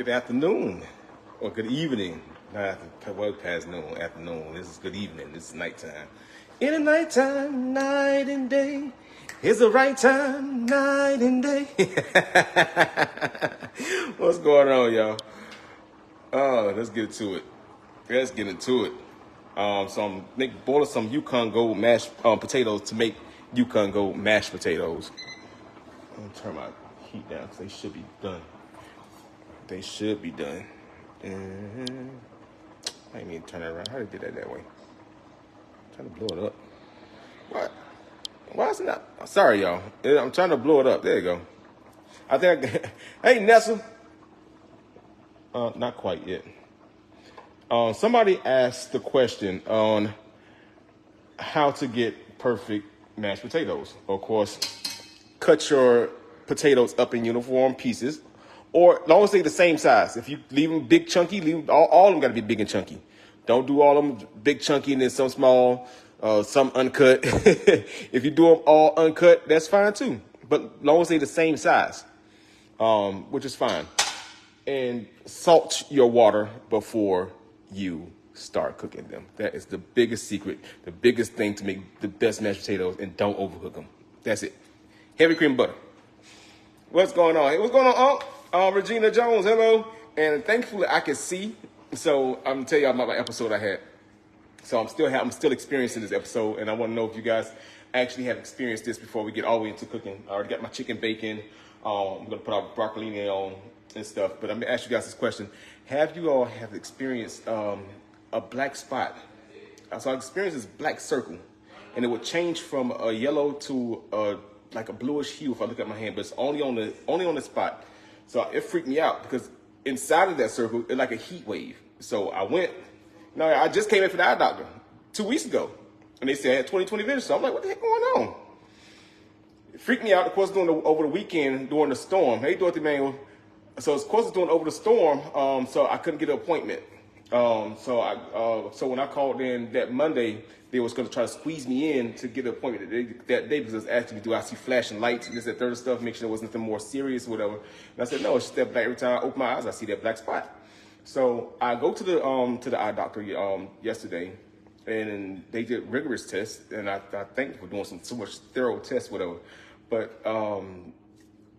Good afternoon, or good evening. Not well past noon, afternoon. This is good evening. This is nighttime. In the nighttime, night and day. It's the right time, night and day. What's going on, y'all? Let's get to it. Let's get into it. So I'm boiling some Yukon Gold mashed potatoes to make Yukon Gold mashed potatoes. I'm gonna turn my heat down because they should be done. They should be done. And I didn't mean to turn it around. How did I do that way? I'm trying to blow it up. What? Why is it not? Sorry, y'all. I'm trying to blow it up. There you go. I think hey, Nessa. Not quite yet. Somebody asked the question on how to get perfect mashed potatoes. Of course, cut your potatoes up in uniform pieces, or as long as they're the same size. If you leave them big chunky, leave them, all of them got to be big and chunky. Don't do all of them big chunky and then some small, some uncut. If you do them all uncut, that's fine too. But as long as they're the same size, which is fine. And salt your water before you start cooking them. That is the biggest secret, the biggest thing to make the best mashed potatoes, and don't overcook them. That's it. Heavy cream butter. What's going on? Hey, what's going on, Regina Jones, hello. And thankfully I can see. So I'm gonna tell you about my episode I had. So I'm still experiencing this episode, and I want to know if you guys actually have experienced this before we get all the way into cooking. I already got my chicken bacon. I'm gonna put our broccolini on and stuff. But I'm gonna ask you guys this question: have you all have experienced a black spot? So I experienced this black circle, and it would change from a yellow to like a bluish hue if I look at my hand, but it's only on the spot. So it freaked me out because inside of that circle, it's like a heat wave. So I went. I just came in for the eye doctor 2 weeks ago, and they said I had 20/20 vision. So I'm like, what the heck going on? It freaked me out. Of course, over the weekend during the storm. Hey, Dorothy Manuel. So of course it's doing over the storm. So I couldn't get an appointment. So when I called in that Monday, they was going to try to squeeze me in to get an appointment that day because it was asking me, do I see flashing lights and this, that, third stuff, make sure there was nothing more serious or whatever. And I said, no, it's just that black. Every time I open my eyes, I see that black spot. So I go to the eye doctor yesterday, and they did rigorous tests, and I thank them for doing so much thorough tests, whatever. But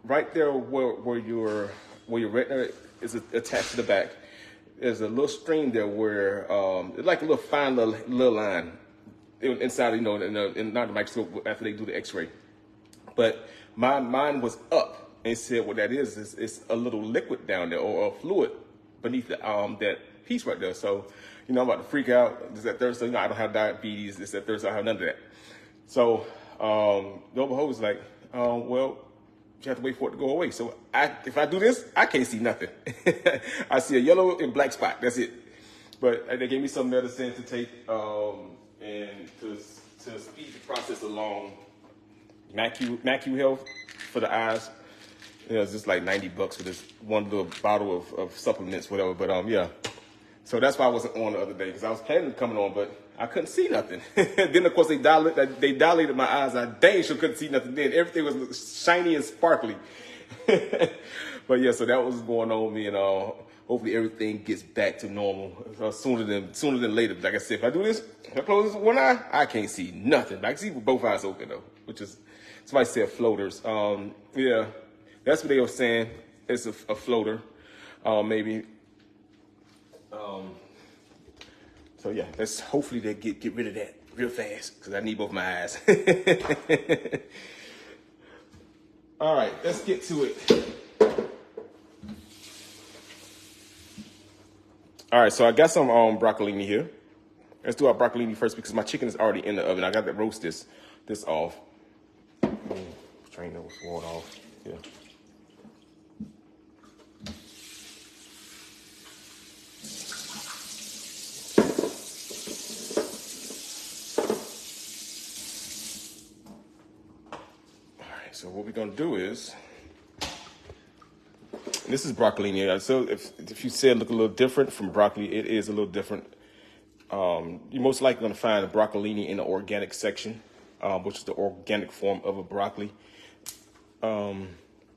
right there where your retina is attached to the back, there's a little stream there where it's like a little fine little line inside, in not the microscope after they do the X-ray. But mine was up and said what that is it's a little liquid down there or a fluid beneath that piece right there. So I'm about to freak out. This that Thursday, I don't have diabetes. This that Thursday, I have none of that. So lo and behold, was like, well, you have to wait for it to go away. So if I do this, I can't see nothing. I see a yellow and black spot. That's it. But they gave me some medicine to take and to speed the process along. MacuHealth Health for the eyes. It's just like $90 for this one little bottle of supplements, whatever. But yeah. So that's why I wasn't on the other day, because I was planning on coming on, but I couldn't see nothing. Then, of course, they dilated my eyes. I dang sure couldn't see nothing then. Everything was shiny and sparkly. But, yeah, so that was going on with me, and hopefully everything gets back to normal sooner than later. Like I said, if I do this, if I close one eye, I can't see nothing. I can see with both eyes open, though, which is, somebody said floaters. Yeah, that's what they were saying. It's a floater, maybe. So yeah, let's hopefully they get rid of that real fast because I need both my eyes. All right, let's get to it. All right, so I got some broccolini here. Let's do our broccolini first because my chicken is already in the oven. I got to roast this off. Strain those water off. Yeah. So what we're gonna do is, this is broccolini. So if you say it look a little different from broccoli, it is a little different. You're most likely gonna find a broccolini in the organic section, which is the organic form of a broccoli.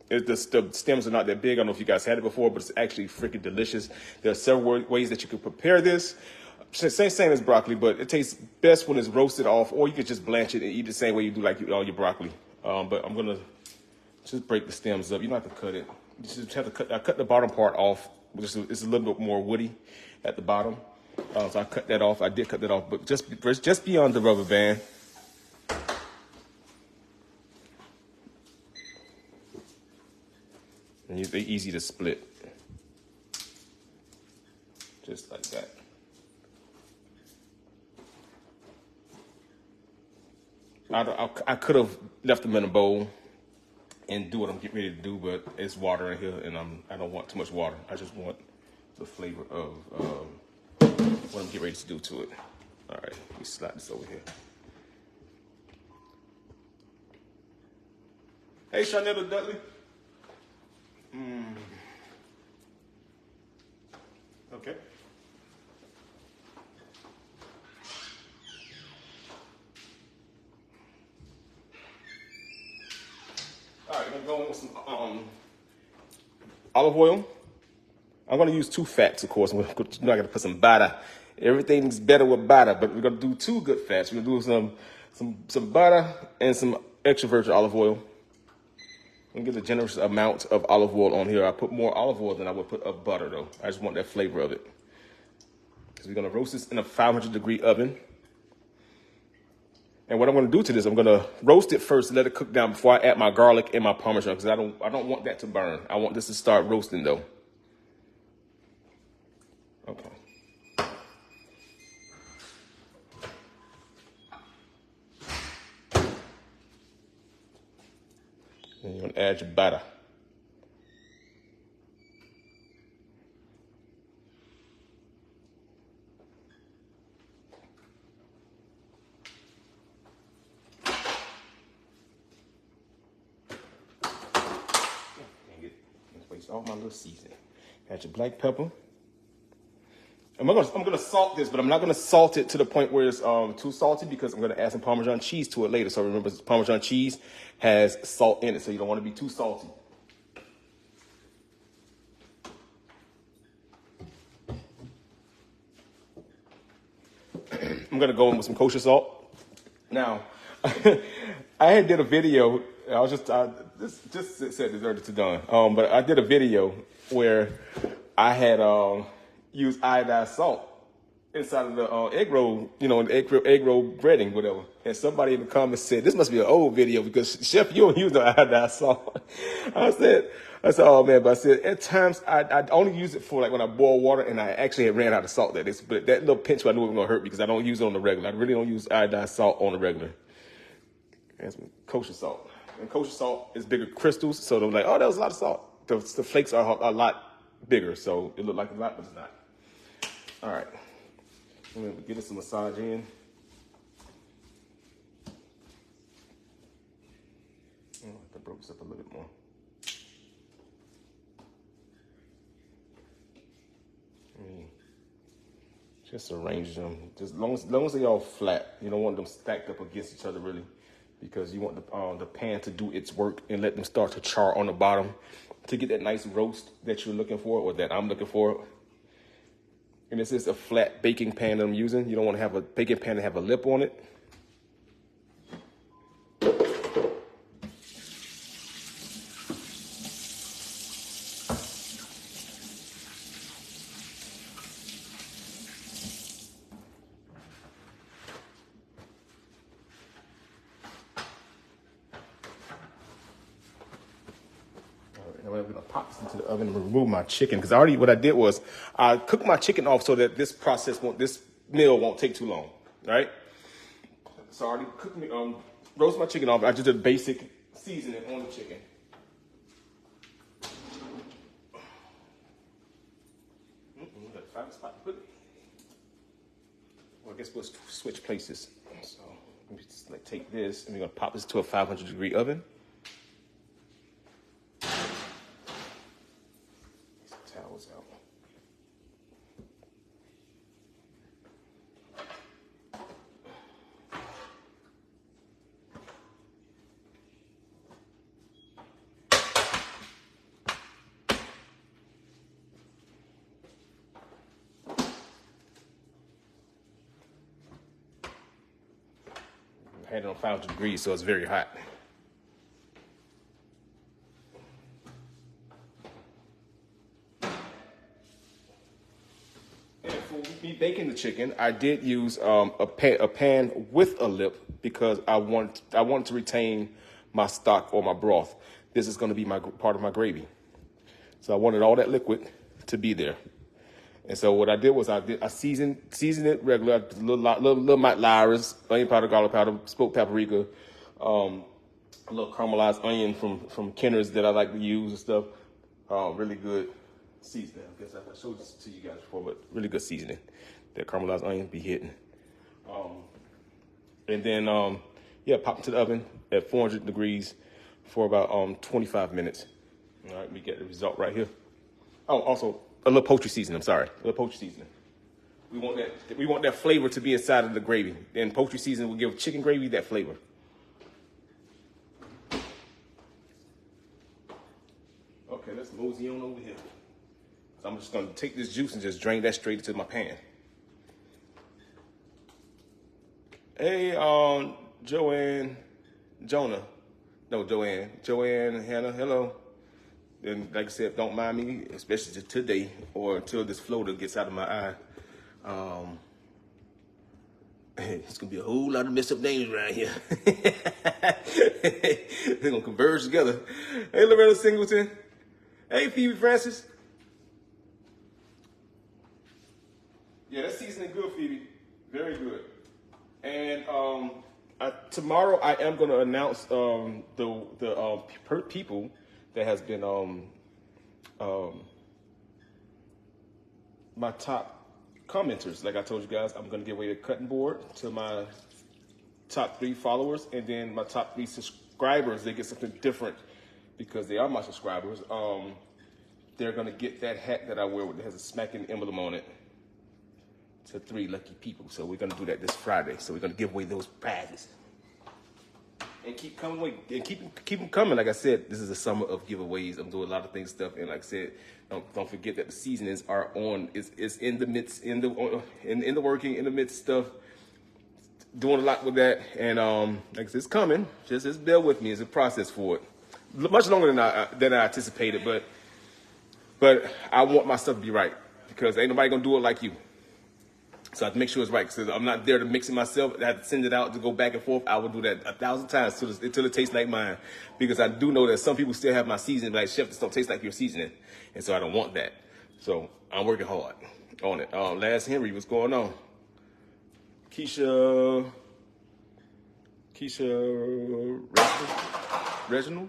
The stems are not that big. I don't know if you guys had it before, but it's actually freaking delicious. There are several ways that you can prepare this. Same as broccoli, but it tastes best when it's roasted off, or you could just blanch it and eat the same way you do like all your broccoli. But I'm gonna just break the stems up. You don't have to cut it. You just have to cut. I cut the bottom part off. It's a little bit more woody at the bottom, so I cut that off. I did cut that off, but just beyond the rubber band. And they're easy to split, just like that. I could have left them in a bowl and do what I'm getting ready to do, but it's water in here, and I don't want too much water. I just want the flavor of what I'm getting ready to do to it. All right, let me slide this over here. Hey, Shanetta Dudley. Okay. All right, I'm going to go in with some olive oil. I'm going to use 2 fats, of course. I'm not going to put some butter. Everything's better with butter, but we're going to do 2 good fats. We're going to do some butter and some extra virgin olive oil. I'm going to get a generous amount of olive oil on here. I put more olive oil than I would put of butter, though. I just want that flavor of it. So we're going to roast this in a 500-degree oven. And what I'm going to do to this, I'm going to roast it first, let it cook down before I add my garlic and my Parmesan, because I don't want that to burn. I want this to start roasting, though. Okay. And you're going to add your butter. Waste all my little seasoning. Add your black pepper. I'm gonna salt this, but I'm not gonna salt it to the point where it's too salty, because I'm gonna add some Parmesan cheese to it later. So remember, Parmesan cheese has salt in it, so you don't want to be too salty. I'm gonna go in with some kosher salt. Now, I had did a video. I was just said dessert to done. But I did a video where I had used iodized salt inside of the egg roll, egg roll breading, whatever. And somebody in the comments said, this must be an old video, because Chef, you don't use no iodized salt. I said, oh man, but I said, at times I only use it for like when I boil water, and I actually had ran out of salt that is, but that little pinch I knew it was gonna hurt, because I don't use it on the regular. I really don't use iodized salt on the regular. And some kosher salt. And kosher salt is bigger crystals, so they're like, oh, that was a lot of salt. The flakes are a lot bigger, so it looked like a lot, but it's not. All right. I'm going to get us some massage in. I have to broke this up a little bit more. Just arrange them. Just as long as they all flat. You don't want them stacked up against each other, really, because you want the pan to do its work and let them start to char on the bottom to get that nice roast that you're looking for, or that I'm looking for. And this is a flat baking pan that I'm using. You don't want to have a baking pan that have a lip on it. I'm going to pop this into the oven and remove my chicken, because what I did was I cooked my chicken off so that this meal won't take too long, right? So I already roast my chicken off. I just did basic seasoning on the chicken. Find a spot to put it. Well, I guess we'll switch places. So let me just take this, and we're going to pop this to a 500-degree oven. Towels out. had it on 500 degrees, so it's very hot. And for me baking the chicken, I did use a pan with a lip because I want to retain my stock or my broth. This is going to be my part of my gravy, so I wanted all that liquid to be there. And so what I did was I seasoned it regular, little Lyra's, onion powder, garlic powder, smoked paprika, a little caramelized onion from Kenner's that I like to use and stuff. Really good seasoning. I guess I showed this to you guys before, but really good seasoning. That caramelized onion be hitting. And then pop into the oven at 400 degrees for about 25 minutes. All right, we get the result right here. Oh, also a little poultry seasoning. I'm sorry, a little poultry seasoning. We want that flavor to be inside of the gravy, and poultry seasoning will give chicken gravy that flavor. Okay, let's mosey on over here. So I'm just gonna take this juice and just drain that straight into my pan. Hey, Joanne, Hannah, hello. And like I said, don't mind me, especially today or until this floater gets out of my eye. It's gonna be a whole lot of messed up names around here. They're gonna converge together. Hey, Loretta Singleton. Hey, Phoebe Francis. Yeah, that seasoning good, Phoebe. Very good. And tomorrow I am gonna announce the people that has been my top commenters. Like I told you guys, I'm gonna give away the cutting board to my top 3 followers, and then my top 3 subscribers. They get something different because they are my subscribers. They're gonna get that hat that I wear that has a smacking emblem on it to 3 lucky people. So we're gonna do that this Friday. So we're gonna give away those prizes. And keep coming away, and keep them coming. Like I said, this is a summer of giveaways. I'm doing a lot of things, stuff, and like I said, don't forget that the seasonings are on. It's in the midst, in the working, in the midst stuff. Doing a lot with that, and like I said, it's coming. Just bear with me. It's a process for it. Much longer than I anticipated, but I want my stuff to be right because ain't nobody gonna do it like you. So I have to make sure it's right, because I'm not there to mix it myself. I have to send it out to go back and forth. I will do that 1,000 times until it tastes like mine, because I do know that some people still have my seasoning, like, chef, this don't taste like your seasoning, and so I don't want that. So I'm working hard on it. Last Henry, what's going on? Keisha, Reginald?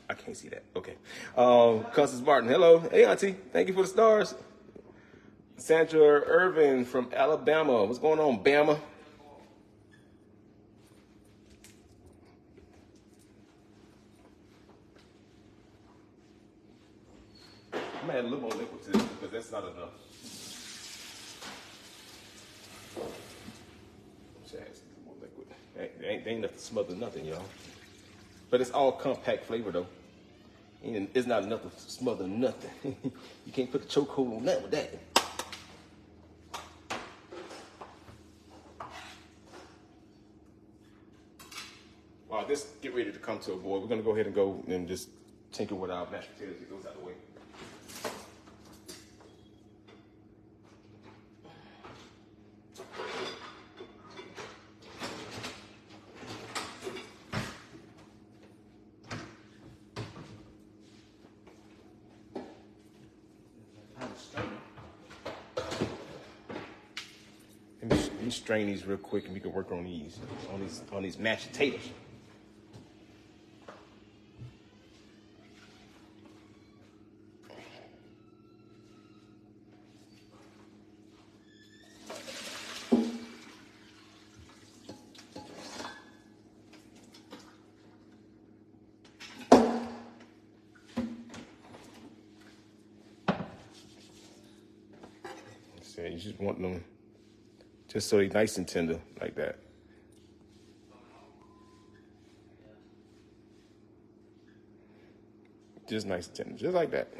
I can't see that. Okay. Constance Martin, hello. Hey, auntie. Thank you for the stars. Sandra Irvin from Alabama. What's going on, Bama? I'm gonna add a little more liquid to this because that's not enough. Add a little more liquid. Ain't enough to smother nothing, y'all. But it's all compact flavor, though. It's not enough to smother nothing. You can't put the chokehold on that with that. While this get ready to come to a boil, we're gonna go ahead and go and just tinker with our mashed potatoes. Get those out of the way. Let me strain these real quick, and we can work on these mashed potatoes. So you just want them just so they're nice and tender like that. Just nice and tender, just like that.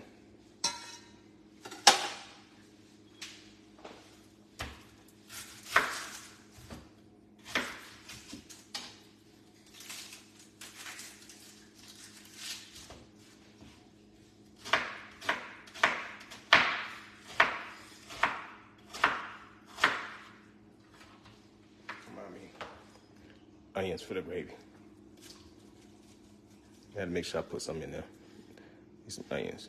onions for the gravy. I had to make sure I put some in there. Need some onions.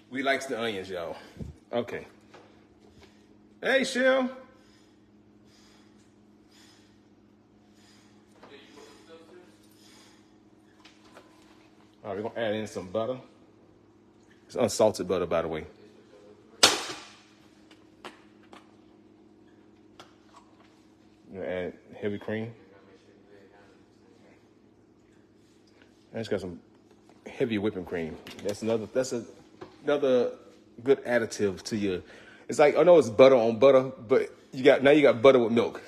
We likes the onions, y'all. Okay. Hey, Shell. All right, we're gonna add in some butter. It's unsalted butter, by the way. We're gonna add heavy cream. I just got some heavy whipping cream. That's another good additive to your. It's like, I know it's butter on butter, but now you got butter with milk.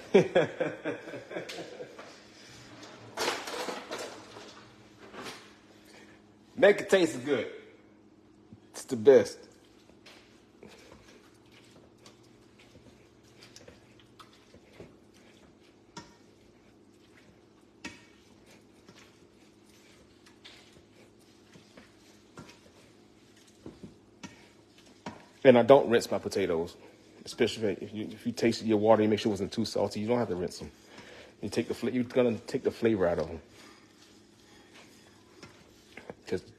Make it taste good. It's the best. And I don't rinse my potatoes, especially if you tasted your water, you make sure it wasn't too salty. You don't have to rinse them. You're gonna take the flavor out of them.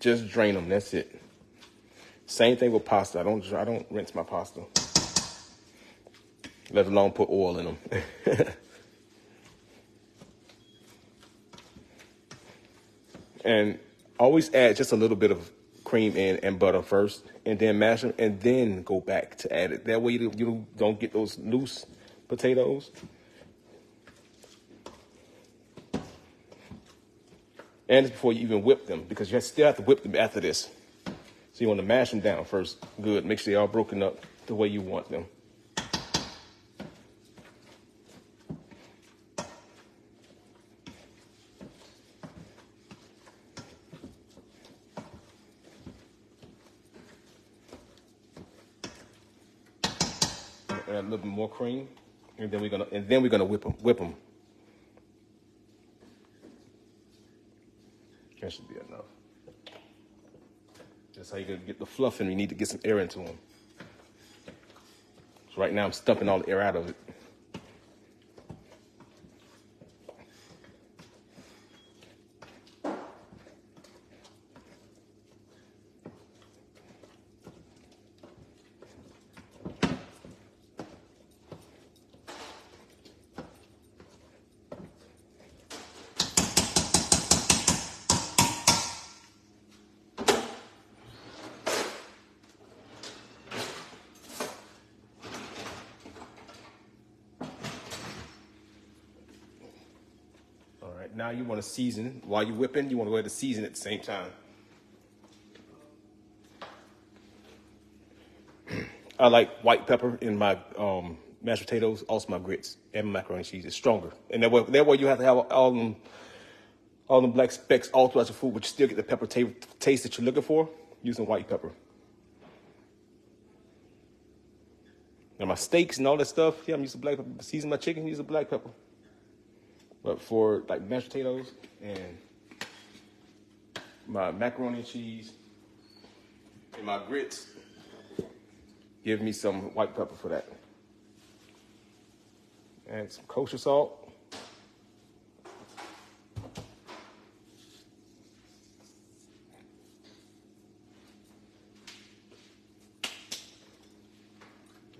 Just drain them. That's it. Same thing with pasta. I don't rinse my pasta, let alone put oil in them. And always add just a little bit of cream and butter first, and then mash them, and then go back to add it. That way you don't get those loose potatoes. And it's before you even whip them, because you still have to whip them after this. So you want to mash them down first. Good. Make sure they're all broken up the way you want them. Add a little bit more cream, and then we're gonna whip them. That should be enough. That's how you're gonna get the fluff in. You need to get some air into them. So right now I'm stumping all the air out of it. Now you want to season. While you're whipping, you want to go ahead and season at the same time. I like white pepper in my mashed potatoes, also my grits, and my macaroni and cheese. It's stronger. And that way you have to have all them black specks all throughout your food, but you still get the pepper taste that you're looking for using white pepper. Now my steaks and all that stuff, yeah, I'm using black pepper. Season my chicken, use a black pepper. But for like mashed potatoes and my macaroni and cheese and my grits, give me some white pepper for that. And some kosher salt.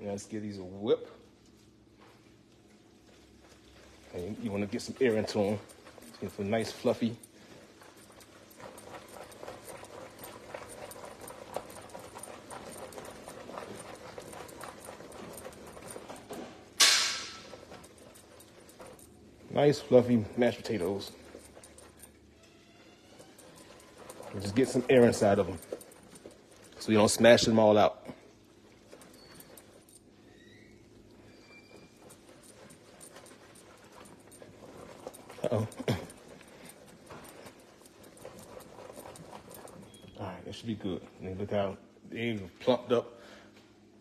And let's give these a whip. And you want to get some air into them. Get some nice fluffy. Nice fluffy mashed potatoes. And just get some air inside of them so you don't smash them all out. Uh-oh. All right, that should be good. And look how they've plumped up.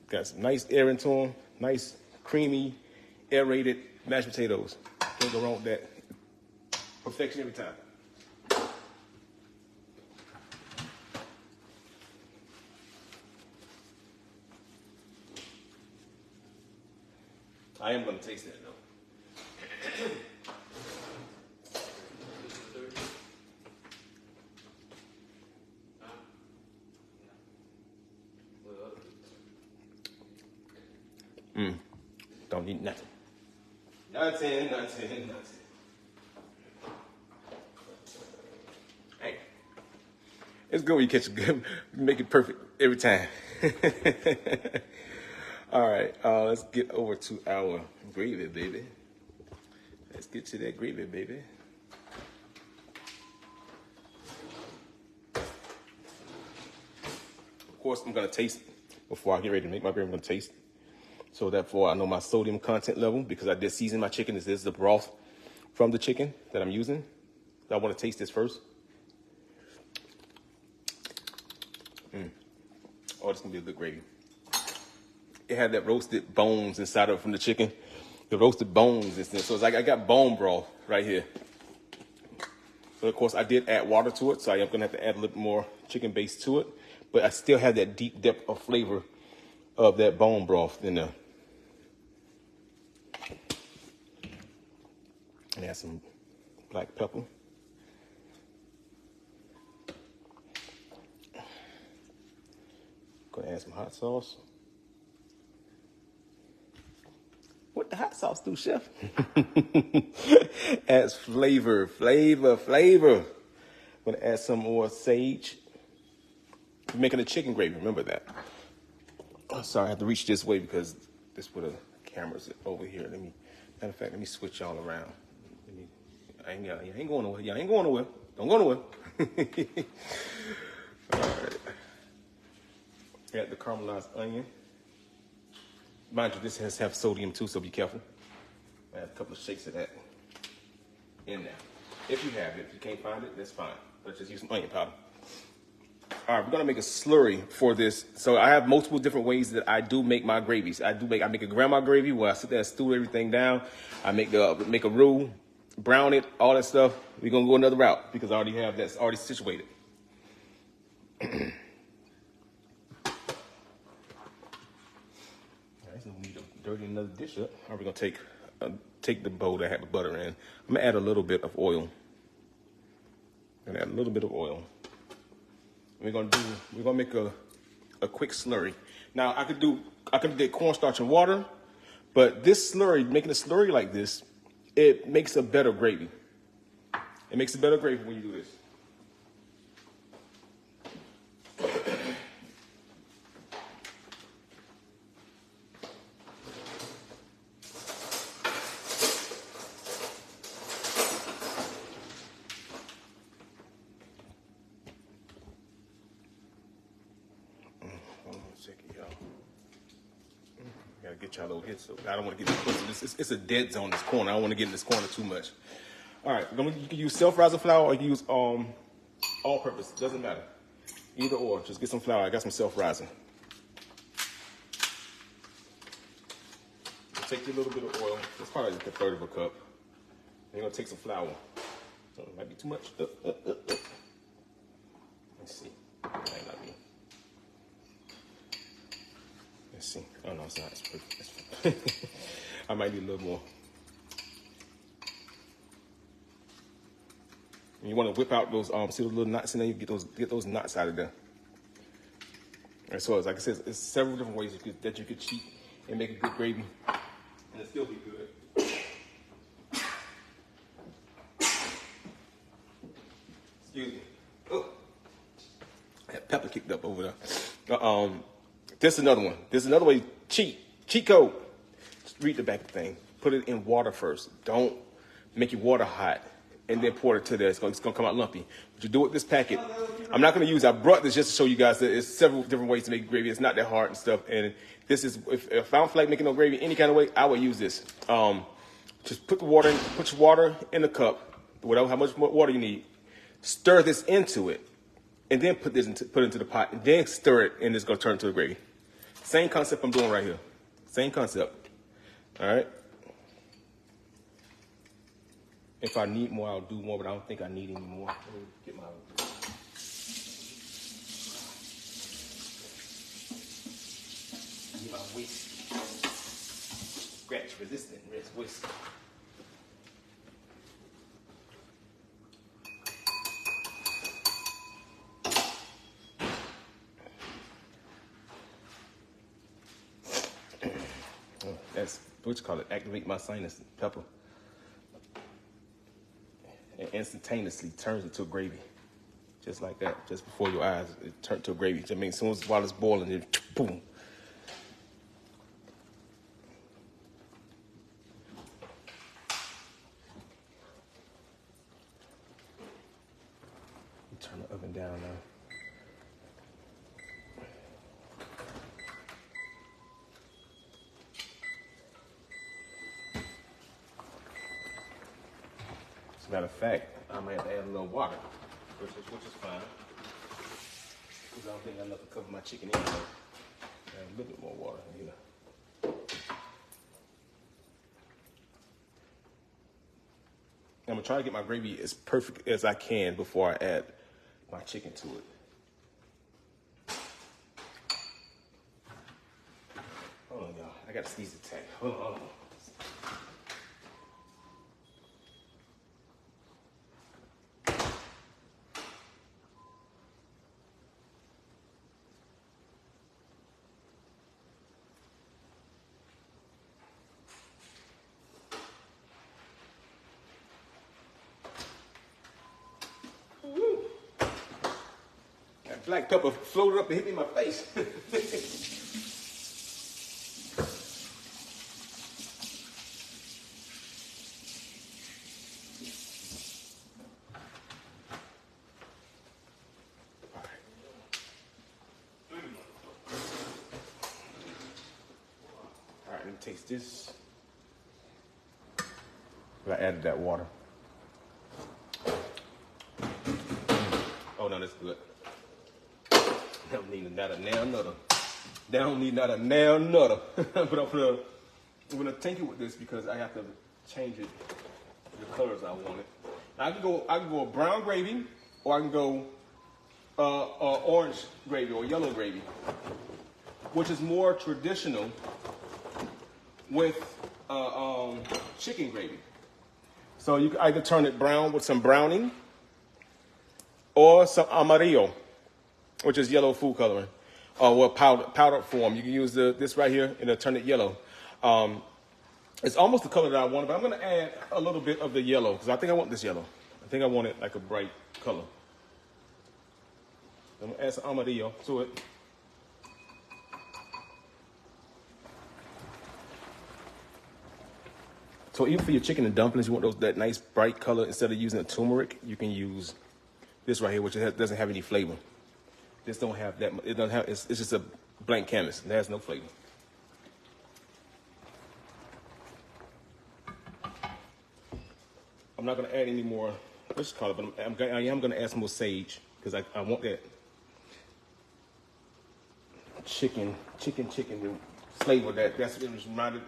Got some nice air into them. Nice, creamy, aerated mashed potatoes. Can't go wrong with that. Perfection every time. I am gonna taste that though. Don't need nothing. Nothing. Hey, it's good when you catch a good, make it perfect every time. All right, let's get over to our gravy, baby. Let's get to that gravy, baby. Of course, I'm gonna taste before I get ready to make my gravy. I'm gonna taste. So therefore, I know my sodium content level because I did season my chicken. This is the broth from the chicken that I'm using. So I want to taste this first. Oh, this is gonna be a good gravy. It had that roasted bones inside of it from the chicken. The roasted bones and stuff. So it's like I got bone broth right here. But of course, I did add water to it, so I am gonna have to add a little more chicken base to it. But I still have that deep depth of flavor of that bone broth in there. And add some black pepper. Gonna add some hot sauce. What the hot sauce do, chef? Adds flavor. Gonna add some more sage. We're making a chicken gravy, remember that. Oh, sorry, I have to reach this way because this where the camera's over here. Matter of fact, let me switch y'all around. You ain't going nowhere. Y'all ain't going nowhere. Don't go nowhere. All right. Add the caramelized onion. Mind you, this has to have sodium too, so be careful. Add a couple of shakes of that in there. If you have it, if you can't find it, that's fine. Let's just use some onion powder. All right, we're gonna make a slurry for this. So I have multiple different ways that I do make my gravies. I make a grandma gravy where I sit there and stew everything down. I make a roux, brown it, all that stuff. We're gonna go another route because I already have that's already situated. All right, so we need to dirty another dish up. All right, we're gonna take the bowl that I have the butter in. I'm gonna add a little bit of oil. We're gonna make a quick slurry. Now I could get cornstarch and water, but this slurry, making a slurry like this, it makes a better gravy. It makes a better gravy when you do this. Gotta get y'all over here, so I don't want to get too close to this. It's a dead zone, this corner. I don't want to get in this corner too much. All right, you can use self-rising flour or use all-purpose. Doesn't matter. Either or. Just get some flour. I got some self-rising. Take a little bit of oil. It's probably like a third of a cup. You're gonna take some flour. So it might be too much. Let's see. That might not be. Let's see. Oh no, it's not. It's perfect. I might need a little more. And you want to whip out those see those little knots in there. You get those knots out of there. And so, like I said, it's several different ways that you could cheat and make a good gravy, and it still be good. Excuse me. Oh, I had pepper kicked up over there. This is another one. This is another way. Cheat code. Just read the back of the thing. Put it in water first. Don't make your water hot and then pour it to there. It's gonna come out lumpy. But you do it this packet. I'm not gonna use. I brought this just to show you guys that there's several different ways to make gravy. It's not that hard and stuff. And this is if I don't feel like making no gravy any kind of way, I would use this. Just put the water in. Put your water in the cup. Whatever how much more water you need. Stir this into it, and then put it into the pot, and then stir it, and it's gonna turn into a gravy. Same concept I'm doing right here. Same concept. All right. If I need more, I'll do more, but I don't think I need any more. Let me get my. Get my whisk. scratch resistant whisk. That's what you call it, activate my sinus, pepper. And instantaneously turns into gravy. Just like that, just before your eyes, it turned to a gravy. I mean, as soon as while it's boiling, it boom. Turn the oven down now. As a matter of fact, I might have to add a little water, which is fine. Because I don't think I have enough to cover my chicken in. Add a little bit more water in here. I'm gonna try to get my gravy as perfect as I can before I add my chicken to it. Hold on, y'all. I gotta sneeze the tank. Hold on. That black pepper floated up and hit me in my face. All right, let me taste this. I added that water. Oh no, that's good. They don't need not a nail nutter. They don't need not a nail nutter. But I'm gonna tinker with this because I have to change it the colors I want it. I can go brown gravy, or I can go orange gravy or yellow gravy, which is more traditional with chicken gravy. So you can either turn it brown with some browning or some amarillo, which is yellow food coloring, or powdered form. You can use this right here and it'll turn it yellow. It's almost the color that I want, but I'm gonna add a little bit of the yellow because I think I want this yellow. I think I want it like a bright color. I'm gonna add some amarillo to it. So even for your chicken and dumplings, you want that nice bright color. Instead of using a turmeric, you can use this right here, which doesn't have any flavor. This don't have that. It doesn't have. It's just a blank canvas. It has no flavor. I'm not gonna add any more. Let's call it. But I am gonna add some more sage because I want that chicken flavor. That's what was reminded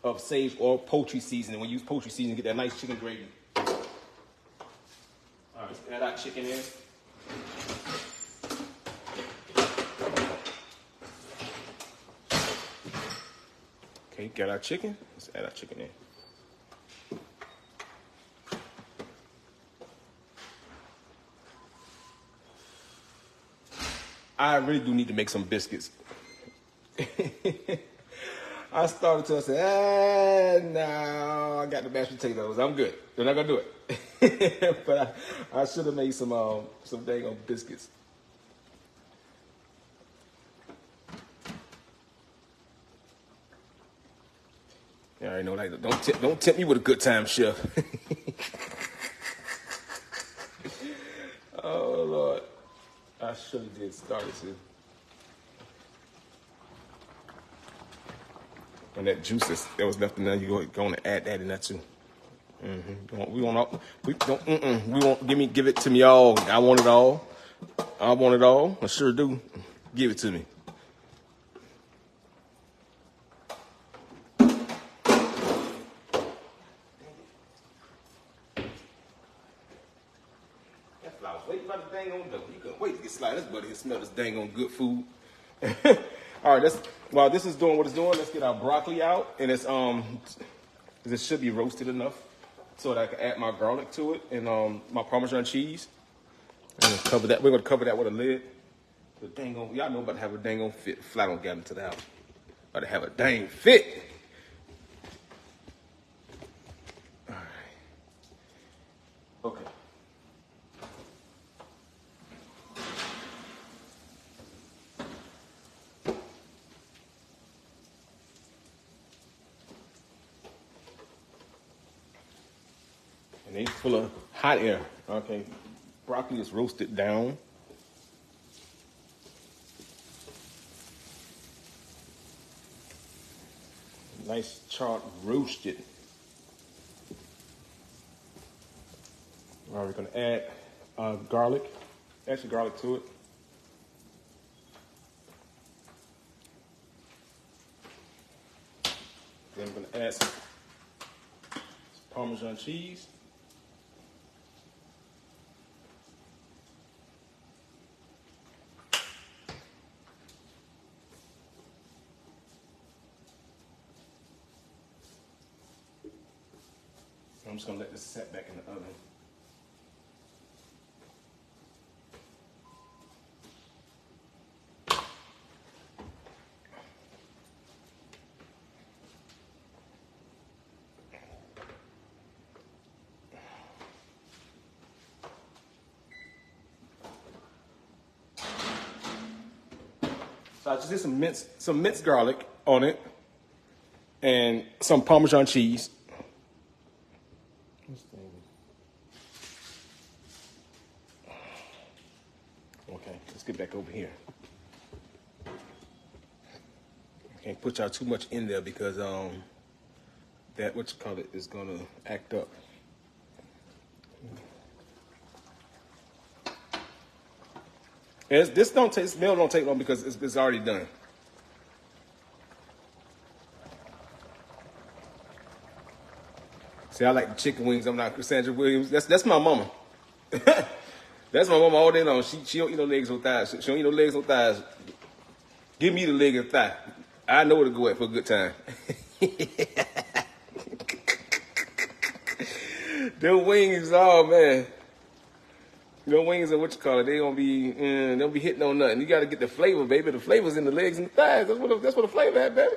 of sage or poultry seasoning. When you use poultry seasoning, get that nice chicken gravy. All right, let's add our chicken in. Okay, got our chicken. Let's add our chicken in. I really do need to make some biscuits. I started to say, no, I got the mashed potatoes. I'm good. They're not gonna do it. But I should have made some dang on biscuits. Yeah, I already know, like, don't tempt me with a good time, chef. Oh Lord, I should have did start it too. And that juice that was left in there, you're going to add that in there too. We won't give it to me all. I want it all. I want it all. I sure do. Give it to me. That flour's waiting by the dang on dough. You couldn't wait to get slide this buddy and smell this dang on good food. All right, while this is doing what it's doing, let's get our broccoli out, and it should be roasted enough so that I can add my garlic to it and my Parmesan cheese. I'm gonna cover that. We're gonna cover that with a lid. The dang on, y'all know about to have a dang on fit. Fly don't get into the house. About to have a dang fit. All right. Okay. And they full of hot air. Okay. Broccoli is roasted down. Nice charred roasted. All right, we're gonna add garlic, extra garlic to it. Then I'm gonna add some Parmesan cheese. I'm just gonna let this set back in the oven. So I just did some minced garlic on it, and some Parmesan cheese. Okay, let's get back over here. I can't put y'all too much in there because that what you call it is gonna act up. And this meal don't take long because it's already done. See, I like the chicken wings. I'm not Cassandra Williams. That's my mama. That's my mama all day long. She don't eat no legs or thighs. She don't eat no legs or thighs. Give me the leg and thigh. I know where to go at for a good time. Them wings, oh man. Them wings and what you call it, they'll be hitting on nothing. You gotta get the flavor, baby. The flavor's in the legs and the thighs. That's what the flavor at, baby.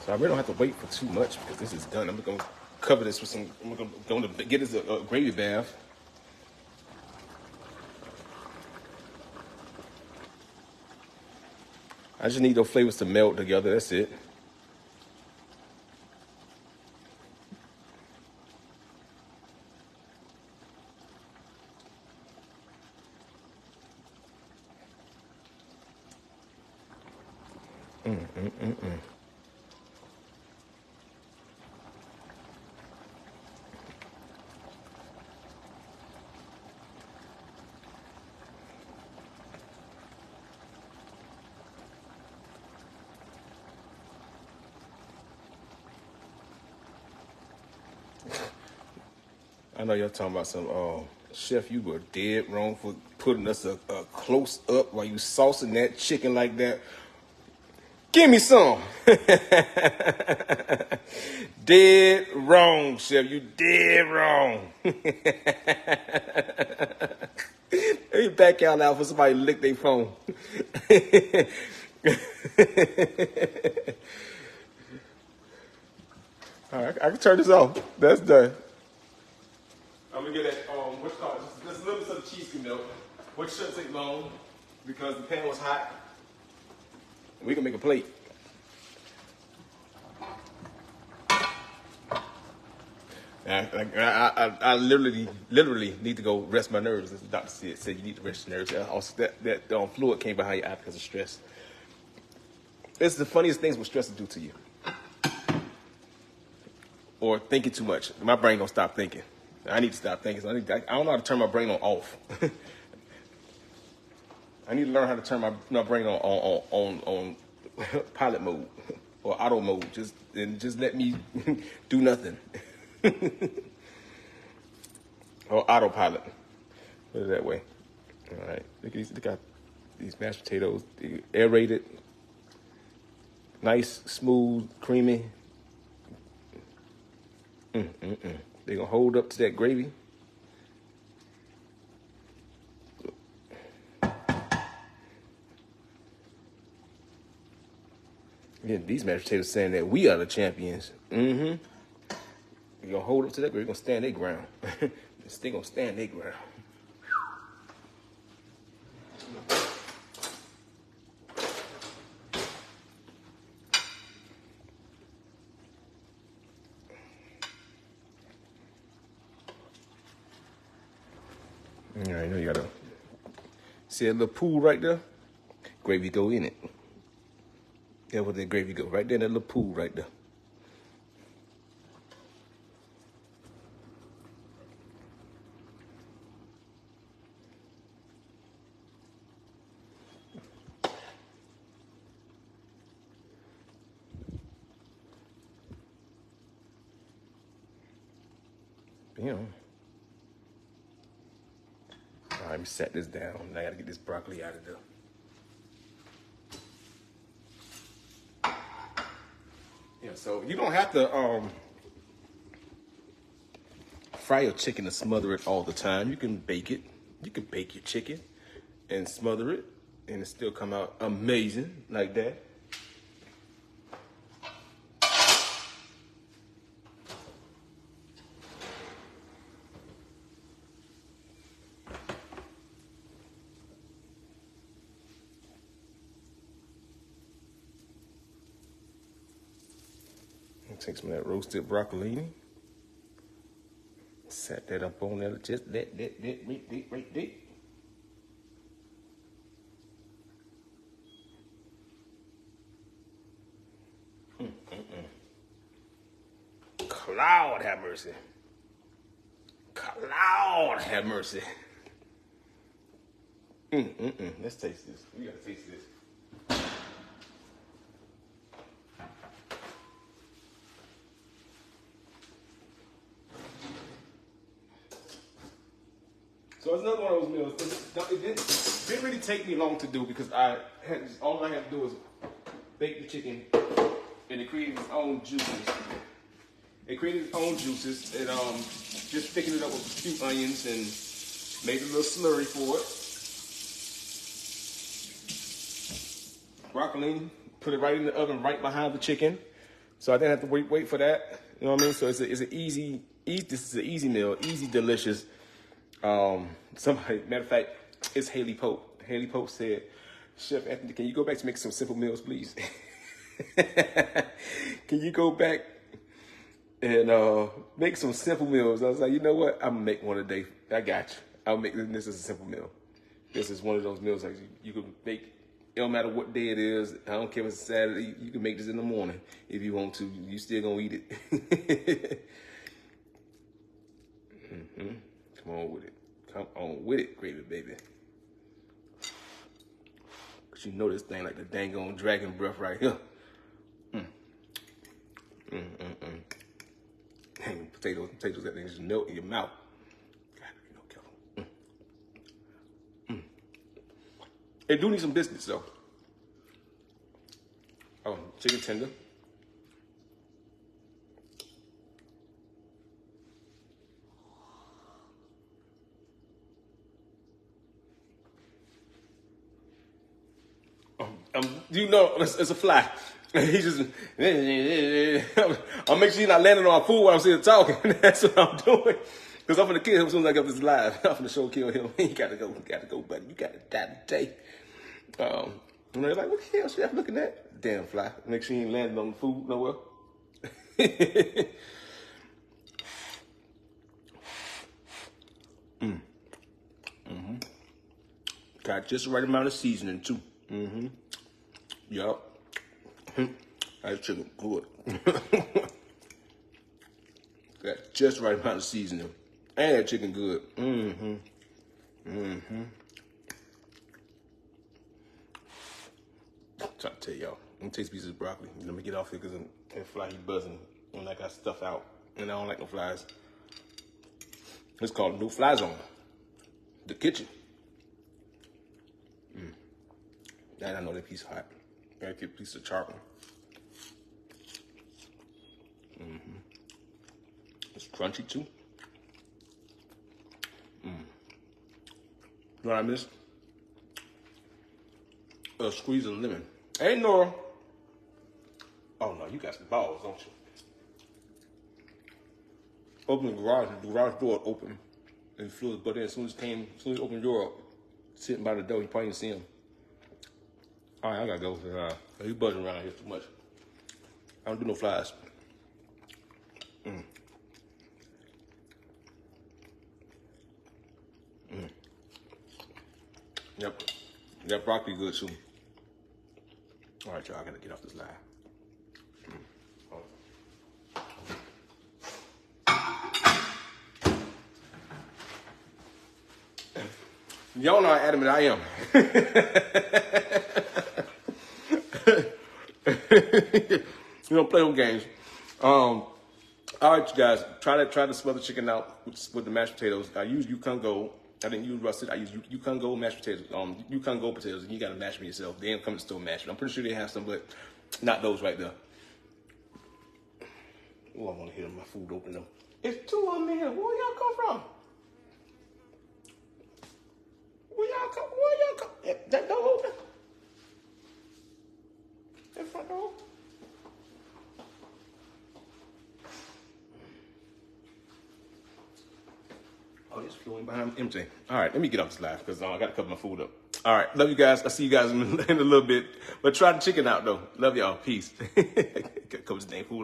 So I really don't have to wait for too much because this is done. I'm gonna cover this with some. I'm gonna get this a gravy bath. I just need those flavors to melt together. That's it. I know y'all talking about some, Chef, you were dead wrong for putting us a close up while you saucing that chicken like that. Give me some. Dead wrong, Chef. You dead wrong. Let me back out now for somebody to lick their phone. All right, I can turn this off. That's done. I'm gonna get that, what's called, just a little bit of the cheese can melt, which shouldn't take long because the pan was hot. We can make a plate. I literally need to go rest my nerves. As the doctor said you need to rest your nerves. Also, that fluid came behind your eye because of stress. It's the funniest things what stress will do to you. Or thinking too much. My brain don't stop thinking. I need to stop thinking. So I don't know how to turn my brain on off. I need to learn how to turn my brain on pilot mode or auto mode. Just let me do nothing. Or autopilot. Put it that way. All right. Look at these. Look at these mashed potatoes. Aerated. Nice, smooth, creamy. They're going to hold up to that gravy. Yeah, these mashed potatoes saying that we are the champions. They're going to hold up to that gravy. They're going to stand their ground. They're going to stand their ground. All right, now you gotta see a little pool right there. Gravy go in it. That's where the gravy go. Right there in that little pool right there. Bam. All right, let me set this down. I gotta get this broccoli out of there. Yeah, so you don't have to fry your chicken and smother it all the time. You can bake it. You can bake your chicken and smother it, and it still come out amazing like that. Take some of that roasted broccolini. Set that up on there. Just that right there. Cloud have mercy. Cloud have mercy. Let's taste this. We gotta taste this. So it's another one of those meals. It didn't really take me long to do because all I had to do was bake the chicken, and it created its own juices. It created its own juices, and just thickened it up with a few onions and made a little slurry for it. Broccolini, put it right in the oven, right behind the chicken, so I didn't have to wait for that. You know what I mean? So it's an easy. This is an easy meal, easy, delicious. Matter of fact, it's Haley Pope. Haley Pope said, Chef Anthony, can you go back to make some simple meals, please? Can you go back and make some simple meals? I was like, you know what? I'm gonna make one a day. I got you. I'll make this as a simple meal. This is one of those meals like you can make. It don't matter what day it is. I don't care if it's Saturday. You can make this in the morning if you want to. You still gonna eat it. Come on with it. Come on with it, gravy baby. Cause you know this thing like the dang on dragon breath right here. Dang, potatoes, that thing just melt in your mouth. God, you know, careful. It do need some biscuits though. Oh, chicken tender. You know, it's a fly. He just, I'll make sure you're not landing on our food while I'm sitting talking. That's what I'm doing. Because I'm going to kill him as soon as I get up this live. I'm going to show kill him. You got to go, buddy. You got to die today. And they're like, what the hell, Chef, looking at? Damn fly. Make sure you ain't landing on the food nowhere. Got just the right amount of seasoning, too. Yup. That chicken good. Got just the right amount of seasoning. And that chicken good. I'm trying to tell y'all. I'm gonna taste pieces of broccoli. Let me get off here because that fly he buzzing and I got stuff out. and I don't like no flies. It's called No Fly Zone. The kitchen. And I know that piece hot. Gotta get a piece of charcoal. It's crunchy too. You know what I miss? A squeeze of lemon. Hey, Nora. Oh no, you got some balls, don't you? Open the garage door open, and flew his butt in. As soon as he opened the door up, sitting by the door, you probably didn't see him. All right, I gotta go. He's buzzing around here too much. I don't do no flies. Yep, that broccoli good too. All right, y'all, I gotta get off this live. Y'all know how adamant I am. We don't play no games. All right, you guys, try to smother chicken out with the mashed potatoes. I use Yukon Gold. I didn't use russet. I use Yukon Gold mashed potatoes. Yukon Gold potatoes. You gotta mash them yourself. They ain't come to the store mashed. I'm pretty sure they have some, but not those right there. Oh, I want to hear my food open though. It's two of them in here. Where y'all come from? Where y'all come? That door open? That front door open? Oh, it's flowing behind empty. All right, let me get off this live because I got to cover my food up. All right, love you guys. I'll see you guys in a little bit. But try the chicken out, though. Love y'all. Peace. Cover this dang food.